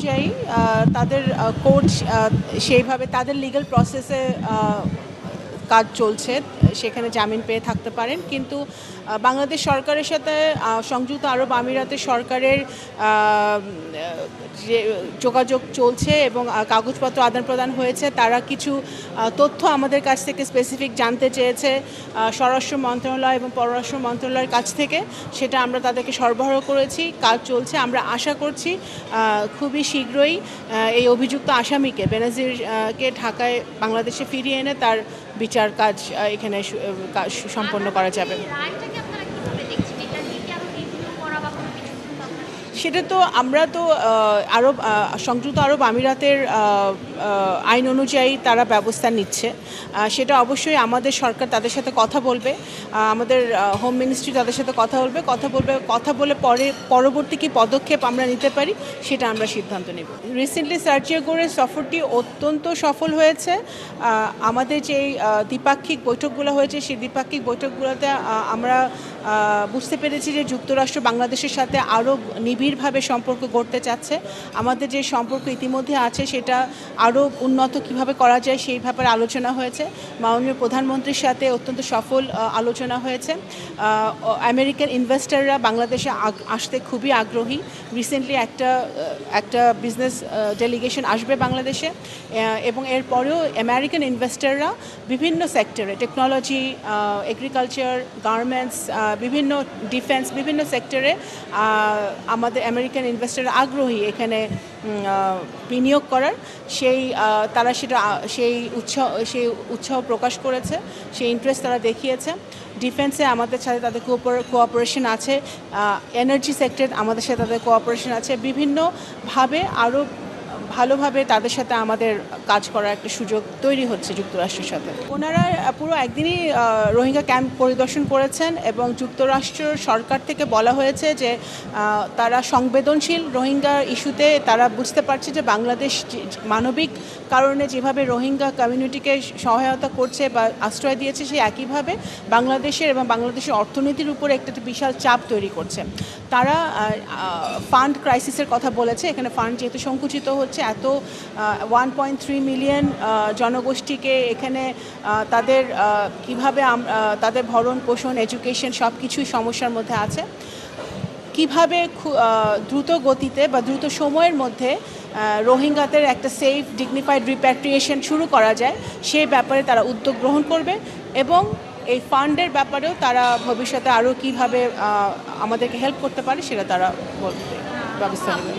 অনুযায়ী তাদের কোর্ট সেইভাবে তাদের লিগ্যাল প্রসেসে কাজ চলছে, সেখানে জামিন পেয়ে থাকতে পারেন। কিন্তু বাংলাদেশ সরকারের সাথে সংযুক্ত আরব আমিরাতের সরকারের যে যোগাযোগ চলছে এবং কাগজপত্র আদান প্রদান হয়েছে। তারা কিছু তথ্য আমাদের কাছ থেকে স্পেসিফিক জানতে চেয়েছে স্বরাষ্ট্র মন্ত্রণালয় এবং পররাষ্ট্র মন্ত্রণালয়ের কাছ থেকে, সেটা আমরা তাদেরকে সরবরাহ করেছি। কাজ চলছে, আমরা আশা করছি খুবই শীঘ্রই এই অভিযুক্ত আসামিকে বেনাজিরকে ঢাকায় বাংলাদেশে ফিরিয়ে এনে তার বিচার কাজ এখানে সম্পন্ন করা যাবে। সেটা তো আমরা তো সংযুক্ত আরব আমিরাতের আইন অনুযায়ী তারা ব্যবস্থা নিচ্ছে, সেটা অবশ্যই আমাদের সরকার তাদের সাথে কথা বলবে, আমাদের হোম মিনিস্ট্রি তাদের সাথে কথা বলে পরবর্তী কী পদক্ষেপ আমরা নিতে পারি সেটা আমরা সিদ্ধান্ত নেব। রিসেন্টলি সার্জিও গোরের সফরটি অত্যন্ত সফল হয়েছে। আমাদের যে দ্বিপাক্ষিক বৈঠকগুলো হয়েছে সেই দ্বিপাক্ষিক বৈঠকগুলোতে আমরা বুঝতে পেরেছি যে যুক্তরাষ্ট্র বাংলাদেশের সাথে আরও নিবিড়ভাবে সম্পর্ক গড়তে চাচ্ছে। আমাদের যে সম্পর্ক ইতিমধ্যে আছে সেটা আরও উন্নত কিভাবে করা যায় সেই ব্যাপারে আলোচনা হয়েছে। মাননীয় প্রধানমন্ত্রীর সাথে অত্যন্ত সফল আলোচনা হয়েছে। আমেরিকান ইনভেস্টররা বাংলাদেশে আসতে খুবই আগ্রহী। রিসেন্টলি একটা বিজনেস ডেলিগেশন আসবে বাংলাদেশে, এবং এরপরেও আমেরিকান ইনভেস্টররা বিভিন্ন সেক্টরে, টেকনোলজি, এগ্রিকালচার, গার্মেন্টস, বিভিন্ন ডিফেন্স, বিভিন্ন সেক্টরে আমাদের আমেরিকান ইনভেস্টররা আগ্রহী এখানে বিনিয়োগ করার। সেই উৎসাহ প্রকাশ করেছে, সেই ইন্টারেস্ট তারা দেখিয়েছে। ডিফেন্সে আমাদের সাথে তাদের কোঅপারেশন আছে, এনার্জি সেক্টর আমাদের সাথে তাদের কোঅপারেশন আছে। বিভিন্নভাবে আরও ভালোভাবে তাদের সাথে আমাদের কাজ করার একটা সুযোগ তৈরি হচ্ছে যুক্তরাষ্ট্রের সাথে। ওনারা পুরো একদিনই রোহিঙ্গা ক্যাম্প পরিদর্শন করেছেন এবং যুক্তরাষ্ট্র সরকার থেকে বলা হয়েছে যে তারা সংবেদনশীল রোহিঙ্গা ইস্যুতে। তারা বুঝতে পারছে যে বাংলাদেশ মানবিক কারণে যেভাবে রোহিঙ্গা কমিউনিটিকে সহায়তা করছে বা আশ্রয় দিয়েছে, সেই একইভাবে বাংলাদেশের এবং বাংলাদেশের অর্থনীতির উপরে একটা বিশাল চাপ তৈরি করছে। তারা ফান্ড ক্রাইসিসের কথা বলেছে। এখানে ফান্ড যেহেতু সংকুচিত হচ্ছে, এত 1.3 মিলিয়ন জনগোষ্ঠীকে এখানে তাদের কিভাবে তাদের ভরণ পোষণ, এডুকেশন সব কিছুই সমস্যার মধ্যে আছে। কিভাবে দ্রুত গতিতে বা দ্রুত সময়ের মধ্যে রোহিঙ্গাদের একটা সেফ ডিগনিফাইড রিপ্যাট্রিয়েশন শুরু করা যায় সেই ব্যাপারে তারা উদ্যোগ গ্রহণ করবে, এবং এই ফান্ডের ব্যাপারেও তারা ভবিষ্যতে আরও কীভাবে আমাদেরকে হেল্প করতে পারে সেটা তারা বলবে, ব্যবস্থা নেবে।